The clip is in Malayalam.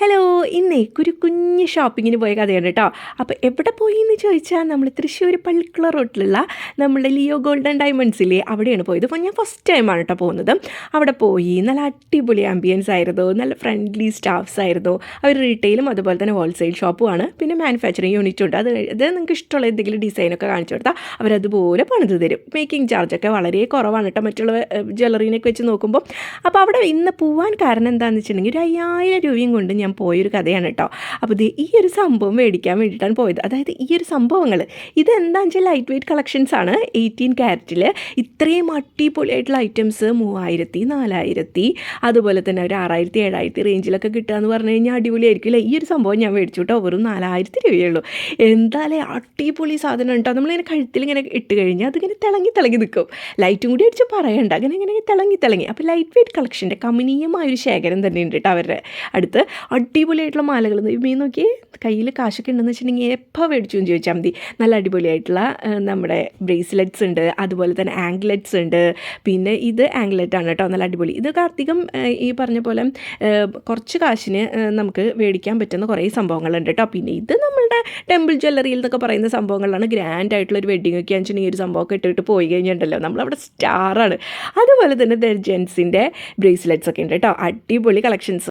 ഹലോ, ഇന്നേ ഒരു കുഞ്ഞ് ഷോപ്പിങ്ങിന് പോയ കഥയാണ് കേട്ടോ. അപ്പോൾ എവിടെ പോയി എന്ന് ചോദിച്ചാൽ നമ്മൾ തൃശ്ശൂർ പള്ളിക്കുള റോട്ടിലുള്ള നമ്മുടെ ലിയോ ഗോൾഡൻ ഡയമണ്ട്സ് ഇല്ലേ, അവിടെയാണ് പോയത്. അപ്പോൾ ഞാൻ ഫസ്റ്റ് ടൈമാണ് കേട്ടോ പോകുന്നത്. അവിടെ പോയി നല്ല അടിപൊളി ആംബിയൻസ് ആയിരുന്നു, നല്ല ഫ്രണ്ട്ലി സ്റ്റാഫ്സ് ആയിരുന്നു. അവർ റീറ്റെയിലും അതുപോലെ തന്നെ ഹോൾസെയിൽ ഷോപ്പുമാണ്, പിന്നെ മാനുഫാക്ചറിങ് യൂണിറ്റും ഉണ്ട്. അത് നിങ്ങൾക്ക് ഇഷ്ടമുള്ള എന്തെങ്കിലും ഡിസൈനൊക്കെ കാണിച്ചു കൊടുത്താൽ അവരതുപോലെ പണിത് തരും. മേക്കിംഗ് ചാർജൊക്കെ വളരെ കുറവാണ് കേട്ടോ മറ്റുള്ള ജ്വല്ലറീനൊക്കെ വെച്ച് നോക്കുമ്പോൾ. അപ്പോൾ അവിടെ ഇന്ന് പോകാൻ കാരണം എന്താണെന്ന് വെച്ചിട്ടുണ്ടെങ്കിൽ 1,000 രൂപയും കൊണ്ട് ഞാൻ പോയൊരു കഥയാണ് കേട്ടോ. അപ്പോൾ ഈ ഒരു സംഭവം മേടിക്കാൻ വേണ്ടിയിട്ടാണ് പോയത്. അതായത് ഈ ഒരു സംഭവങ്ങൾ ഇതെന്താണെന്ന് വെച്ചാൽ ലൈറ്റ് വെയ്റ്റ് കളക്ഷൻസ് ആണ്. 18 ക്യാരറ്റിൽ ഇത്രയും അടിപൊളിയായിട്ടുള്ള ഐറ്റംസ് 3000, 4000, അതുപോലെ തന്നെ ഒരു 6000, 7000 റേഞ്ചിലൊക്കെ കിട്ടുക എന്ന് പറഞ്ഞു കഴിഞ്ഞാൽ അടിപൊളിയായിരിക്കും അല്ലേ. ഈ ഒരു സംഭവം ഞാൻ മേടിച്ചു കേട്ടോ. വെറും 4000 രൂപയേ ഉള്ളൂ. എന്തായാലും അടിപൊളി സാധനം കേട്ടോ. നമ്മളിങ്ങനെ കഴുത്തിലിങ്ങനെ ഇട്ട് കഴിഞ്ഞാൽ അതിങ്ങനെ തിളങ്ങി നിൽക്കും. ലൈറ്റും കൂടി അടിച്ച് പറയണ്ട, അങ്ങനെ തിളങ്ങി. അപ്പോൾ ലൈറ്റ് വെയ്റ്റ് കളക്ഷൻ്റെ കമനീയമായൊരു ശേഖരം തന്നെയുണ്ട് കേട്ടോ അവരുടെ അടുത്ത്. അടിപൊളിയായിട്ടുള്ള മാലകൾ മീൻ നോക്കി കയ്യിൽ കാശൊക്കെ ഉണ്ടെന്ന് വെച്ചിട്ടുണ്ടെങ്കിൽ എപ്പോൾ മേടിച്ചു എന്ന് ചോദിച്ചാൽ മതി. നല്ല അടിപൊളിയായിട്ടുള്ള നമ്മുടെ ബ്രേസ്ലെറ്റ്സ് ഉണ്ട്, അതുപോലെ തന്നെ ആംഗ്ലെറ്റ്സ് ഉണ്ട്. പിന്നെ ഇത് ആംഗ്ലെറ്റാണ് കേട്ടോ, നല്ല അടിപൊളി. ഇതൊക്കെ അധികം ഈ പറഞ്ഞ പോലെ കുറച്ച് കാശിന് നമുക്ക് മേടിക്കാൻ പറ്റുന്ന കുറേ സംഭവങ്ങളുണ്ട് കേട്ടോ. പിന്നെ ഇത് നമ്മളുടെ ടെമ്പിൾ ജ്വല്ലറിയിൽ എന്നൊക്കെ പറയുന്ന സംഭവങ്ങളാണ്. ഗ്രാൻഡ് ആയിട്ടുള്ളൊരു വെഡ്ഡിങ് ഒക്കെ ആണെന്നുവെച്ചിട്ടുണ്ടെങ്കിൽ ഈ ഒരു സംഭവമൊക്കെ ഇട്ടിട്ട് പോയി കഴിഞ്ഞിട്ടുണ്ടല്ലോ, നമ്മളവിടെ സ്റ്റാറാണ്. അതുപോലെ തന്നെ ജെൻസിൻ്റെ ബ്രേസ്ലെറ്റ്സ് ഒക്കെ ഉണ്ട് കേട്ടോ, അടിപൊളി കളക്ഷൻസ്.